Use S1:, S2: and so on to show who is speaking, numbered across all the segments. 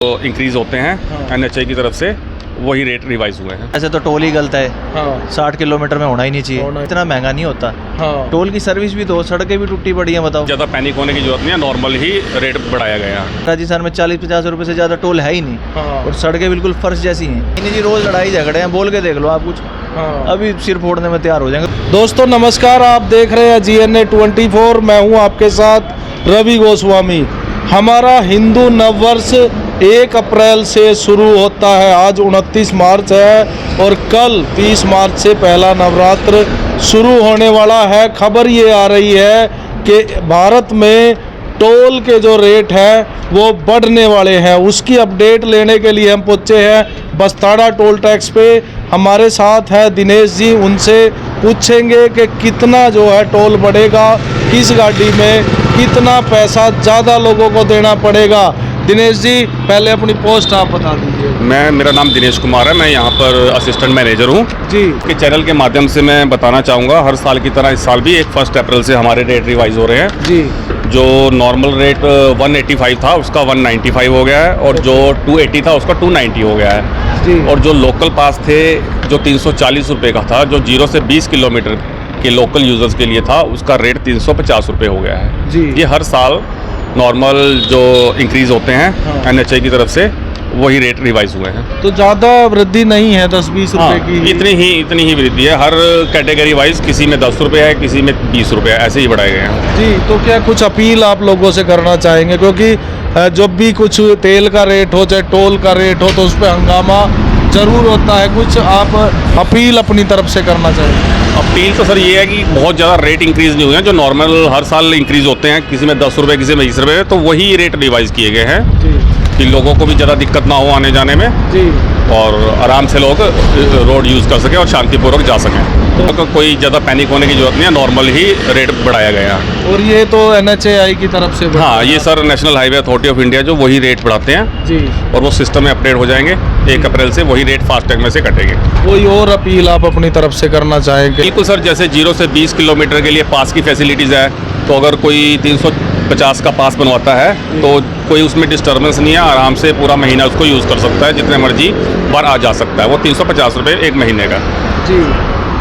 S1: तो इंक्रीज़ होते हैं NHA की तरफ से वही रेट रिवाइज हुए हैं।
S2: ऐसे तो टोल ही गलत है। 60 किलोमीटर में होना ही नहीं चाहिए, इतना महंगा नहीं होता। टोल की सर्विस भी दो, सड़कें भी टूटी पड़ी हैं, बताओ।
S1: ज़्यादा पैनिक होने की जरूरत नहीं है, नॉर्मल ही रेट बढ़ाया गया है।
S2: राजस्थान में 40-50 रुपए से ज़्यादा टोल है ही नहीं और सड़कें बिल्कुल फर्श जैसी हैं। इन्हीं जी रोज़ लड़ाई झगड़े हैं, बोल के देख लो आप कुछ, अभी सिर फोड़ने में तैयार हो जाएंगे।
S3: दोस्तों नमस्कार, आप देख रहे हैं GNA 24। मैं हूं आपके साथ रवि गोस्वामी। हमारा हिंदू नववर्ष 1 अप्रैल से शुरू होता है। आज 29 मार्च है और कल 30 मार्च से पहला नवरात्र शुरू होने वाला है। खबर ये आ रही है कि भारत में टोल के जो रेट है वो बढ़ने वाले हैं। उसकी अपडेट लेने के लिए हम पहुंचे हैं बस्ताड़ा टोल टैक्स पे। हमारे साथ है दिनेश जी, उनसे पूछेंगे कि कितना जो है टोल बढ़ेगा, किस गाड़ी में कितना पैसा ज़्यादा लोगों को देना पड़ेगा। दिनेश जी, पहले अपनी पोस्ट आप बता दीजिए।
S1: मेरा नाम दिनेश कुमार है, मैं यहाँ पर असिस्टेंट मैनेजर हूँ
S3: जी।
S1: कि चैनल के माध्यम से मैं बताना चाहूँगा, हर साल की तरह इस साल भी 1 अप्रैल से हमारे रेट रिवाइज हो रहे हैं
S3: जी।
S1: जो नॉर्मल रेट 185 था उसका 195 हो गया है और जो 280 था उसका 290 हो गया है
S3: जी।
S1: और जो लोकल पास थे जो 340 रुपये का था, जो 0 से 20 किलोमीटर के लोकल यूजर्स के लिए था, उसका रेट 350 रुपये हो गया है
S3: जी।
S1: ये हर साल नॉर्मल जो इंक्रीज़ होते हैं NHA की तरफ से वही रेट रिवाइज हुए हैं।
S3: तो ज़्यादा वृद्धि नहीं है, 10-20 रुपए की
S1: इतनी ही वृद्धि है। हर कैटेगरी वाइज किसी में 10 रुपये है, किसी में 20 रुपये है, ऐसे ही बढ़ाए गए हैं
S3: जी। तो क्या कुछ अपील आप लोगों से करना चाहेंगे, क्योंकि जब भी कुछ तेल का रेट हो चाहे टोल का रेट हो तो उस पर हंगामा जरूर होता है। कुछ आप अपील अपनी तरफ से करना चाहेंगे?
S1: अपील तो सर ये है कि बहुत ज़्यादा रेट इंक्रीज़ नहीं हुए हैं, जो नॉर्मल हर साल इंक्रीज़ होते हैं, किसी में 10 रुपये किसी में 20 रुपये, तो वही रेट रिवाइज किए गए हैं
S3: जी।
S1: कि लोगों को भी ज़्यादा दिक्कत ना हो आने जाने में
S3: जी।
S1: और आराम से लोग रोड यूज़ कर सकें और शांतिपूर्वक जा सकें। तो कोई ज़्यादा पैनिक होने की जरूरत नहीं है, नॉर्मल ही रेट बढ़ाया गया है।
S3: और ये तो NHAI की तरफ से
S1: हाँ, ये sir national highway authority of India जो वही रेट बढ़ाते हैं
S3: जी।
S1: और वो सिस्टम में अपडेट हो जाएंगे। 1 अप्रैल से वही रेट फास्टैग में से कटेंगे।
S3: कोई और अपील आप अपनी तरफ से करना चाहेंगे?
S1: बिल्कुल सर, जैसे 0 से 20 किलोमीटर के लिए पास की फैसिलिटीज़ है, तो अगर कोई 350 का पास बनवाता है तो कोई उसमें डिस्टर्बेंस नहीं है, आराम से पूरा महीना उसको यूज़ कर सकता है, जितने मर्जी बार आ जा सकता है। वो 350 रुपये 1 महीने का
S3: जी।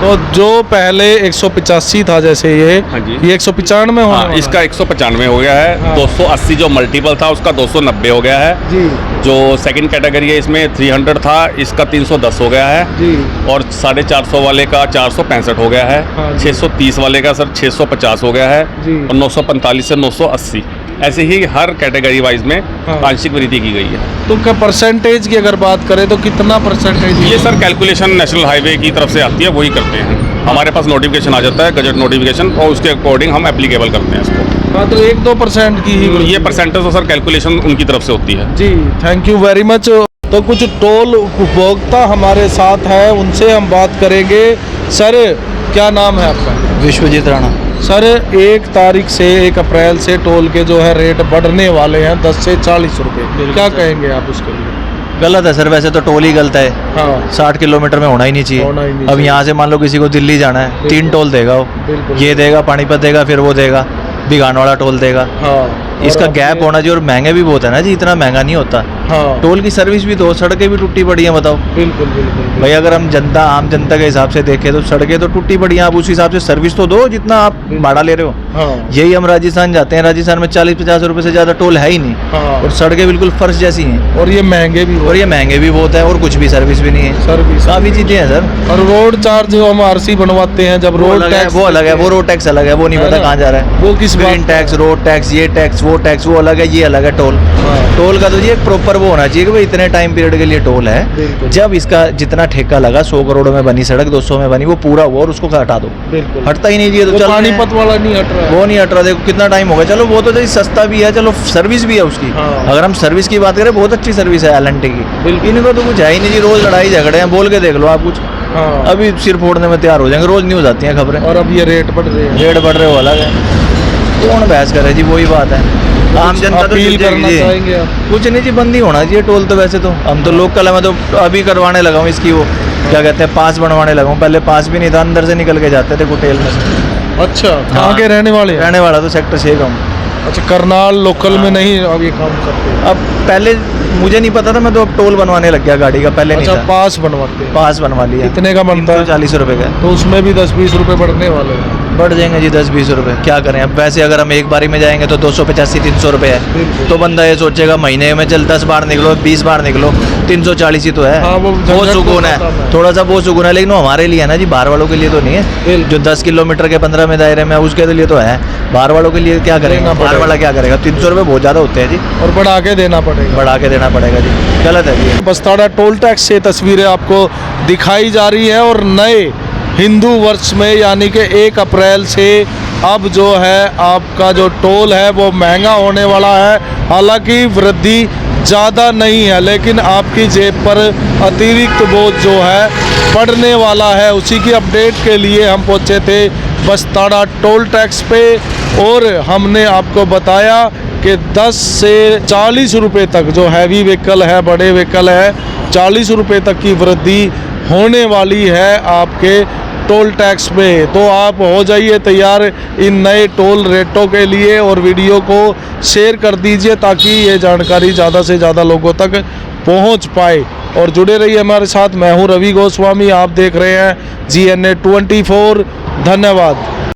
S3: तो जो पहले 185 था, जैसे
S1: हाँ जी।
S3: ये 195 होने वाला
S1: इसका 195 हो गया है।
S3: हाँ।
S1: 280 जो मल्टीपल था उसका 290 हो गया है
S3: जी।
S1: जो सेकंड कैटेगरी है इसमें 300 था, इसका 310 हो गया है
S3: जी।
S1: और 450 वाले का 465 हो गया है।
S3: हाँ।
S1: 630 वाले का सर 650 हो गया है
S3: जी।
S1: और 945 से 980, ऐसे ही हर कैटेगरी वाइज में
S3: हाँ।
S1: आंशिक वृद्धि की गई है।
S3: तो क्या परसेंटेज की अगर बात करें तो कितना परसेंटेज?
S1: ये सर कैलकुलेशन नेशनल हाईवे की तरफ से आती है, वही करते हैं। हमारे पास नोटिफिकेशन आ जाता है, गजट नोटिफिकेशन, और उसके अकॉर्डिंग हम एप्लीकेबल करते हैं इसको।
S3: हाँ, तो 1-2% की ही
S1: ये परसेंटेज तो सर कैलकुलेशन उनकी तरफ से होती है
S3: जी। Thank you very much. तो कुछ टोल उपभोक्ता हमारे साथ है, उनसे हम बात करेंगे। सर, क्या नाम है आपका?
S2: विश्वजीत राणा।
S3: सर, 1 तारीख से 1 अप्रैल से टोल के जो है रेट बढ़ने वाले हैं 10 से 40 रुपये। क्या कहेंगे आप उसके लिए?
S2: गलत है सर, वैसे तो टोल ही गलत है।
S3: हाँ।
S2: 60 किलोमीटर में होना ही नहीं चाहिए।
S3: होना ही नहीं
S2: अब
S3: चाहिए।
S2: यहाँ से मान लो किसी को दिल्ली जाना है, 3 टोल देगा वो,
S3: बिल्कुल।
S2: ये देगा, पानीपत देगा, फिर वो देगा, बिगानवाड़ा टोल देगा।
S3: हाँ।
S2: इसका
S3: और
S2: गैप
S3: अपने-
S2: होना चाहिए और महंगे भी बहुत है ना जी, इतना महंगा नहीं होता।
S3: हाँ।
S2: टोल की सर्विस भी दो, सड़कें भी टूटी पड़ी हैं, बताओ
S3: बिल्कुल बिल्कुल
S2: भाई। अगर हम जनता, आम जनता के हिसाब से देखें तो सड़कें तो टूटी पड़ी हैं, आप उस हिसाब से सर्विस तो दो जितना आप भाड़ा ले रहे हो।
S3: हाँ।
S2: यही हम राजस्थान जाते हैं, राजस्थान में 40-50 रुपए से ज़्यादा टोल है ही नहीं
S3: हाँ।
S2: और सड़कें बिल्कुल फर्श जैसी हैं
S3: और ये महंगे भी
S2: और ये महंगे भी बहुत है और कुछ भी सर्विस भी नहीं है।
S3: सर्विस
S2: काफ़ी चीज़ें हैं सर।
S3: और रोड चार्ज जो हम RC बनवाते हैं, जब रोड टैक्स
S2: वो अलग है, वो रोड टैक्स अलग है, वो नहीं
S3: है
S2: पता
S3: ना?
S2: कहाँ जा रहा है।
S3: वो किस बात
S2: ग्रीन
S3: का?
S2: टैक्स, रोड टैक्स, ये टैक्स, वो टैक्स, वो अलग है, ये अलग है टोल।
S3: हाँ।
S2: टोल का तो ये एक प्रॉपर वो होना चाहिए कि भाई इतने टाइम पीरियड के लिए टोल है।
S3: बिल्कुल।
S2: जब इसका जितना ठेका लगा, 100 करोड़ में बनी सड़क, 200 में बनी, वो पूरा हुआ और उसको हटा दो।
S3: बिल्कुल।
S2: हटता ही नहीं, ये तो
S3: वो
S2: चल रहे हैं।
S3: पानीपत वाला नहीं हट रहा है।
S2: वो नहीं हट रहा, देखो कितना टाइम हो गया। चलो वो तो सस्ता भी है, चलो सर्विस भी है उसकी।
S3: हाँ।
S2: अगर हम सर्विस की बात करें, बहुत अच्छी सर्विस है LNT की।
S3: बिल्कुल।
S2: इनको तो कुछ है ही नहीं जी, रोज लड़ाई झगड़े हैं, बोल के देख लो आप कुछ,
S3: हाँ।
S2: अभी सिर फोड़ने में तैयार हो जाएंगे। रोज न्यूज आती हैं खबरें,
S3: और अब ये रेट बढ़ रहे हैं।
S2: रेट बढ़ रहे हो अलग है, कौन बहस करे जी, वही बात है। आम जनता तो
S3: अपील करना
S2: जी
S3: चाहेंगे आप?
S2: कुछ नहीं जी, बंद ही होना चाहिए टोल तो। वैसे तो हम तो लोकल है, मैं तो अभी करवाने लगा हूँ इसकी, वो क्या कहते हैं, पास बनवाने लगा हूँ। पहले पास भी नहीं था, अंदर से निकल के जाते थे कुटेल में से।
S3: अच्छा, कहाँ के रहने वाले हैं?
S2: रहने वाला तो सेक्टर 6 का हूँ।
S3: अच्छा, करनाल लोकल में नहीं अब ये काम करते?
S2: अब पहले मुझे नहीं पता था, मैं तो अब टोल बनवाने लग गया गाड़ी का, पहले
S3: अच्छा,
S2: नहीं था।
S3: पास बनवाते हैं।
S2: पास बनवा लिया।
S3: कितने का बनता है?
S2: 40 रुपए का।
S3: तो उसमें भी 10-20 रुपए बढ़ने वाले हैं।
S2: बढ़ जाएंगे जी 10-20 रुपए, क्या करें अब। वैसे अगर हम एक बारी में जाएंगे तो 285-300 रुपए है,
S3: बिल्कुल।
S2: तो बंदा ये सोचेगा महीने में चल 10 बार निकलो 20 बार निकलो 340 ही तो है।
S3: हाँ, वो
S2: वो
S3: झंझट
S2: सुकून
S3: तो
S2: है,
S3: खत्म है।
S2: थोड़ा सा वो सुकून है, लेकिन वो हमारे लिए है ना जी, बाहर वालों के लिए तो नहीं है।
S3: बिल्कुल।
S2: जो 10 किलोमीटर के 15 में दायरे में है, उसके लिए तो है। बाहर वालों के लिए क्या करेंगे,
S3: देना
S2: बाहर
S3: पड़ेगा।
S2: वाला क्या करेगा। 300 रुपये बहुत ज़्यादा होते हैं जी,
S3: और बढ़ा के देना पड़ेगा।
S2: बढ़ा के देना पड़ेगा जी, गलत है जी।
S3: बस्ताड़ा टोल टैक्स से तस्वीरें आपको दिखाई जा रही है और नए हिंदू वर्ष में यानी कि 1 अप्रैल से अब जो है आपका जो टोल है वो महंगा होने वाला है। हालांकि वृद्धि ज़्यादा नहीं है, लेकिन आपकी जेब पर अतिरिक्त बोझ जो है पड़ने वाला है। उसी की अपडेट के लिए हम पहुंचे थे बस्ताड़ा टोल टैक्स पे और हमने आपको बताया कि 10 से 40 रुपए तक जो हैवी व्हीकल है, बड़े व्हीकल है, 40 रुपए तक की वृद्धि होने वाली है आपके टोल टैक्स में। तो आप हो जाइए तैयार इन नए टोल रेटों के लिए और वीडियो को शेयर कर दीजिए ताकि ये जानकारी ज़्यादा से ज़्यादा लोगों तक पहुंच पाए। और जुड़े रहिए हमारे साथ। मैं हूं रवि गोस्वामी, आप देख रहे हैं GNA 24। धन्यवाद।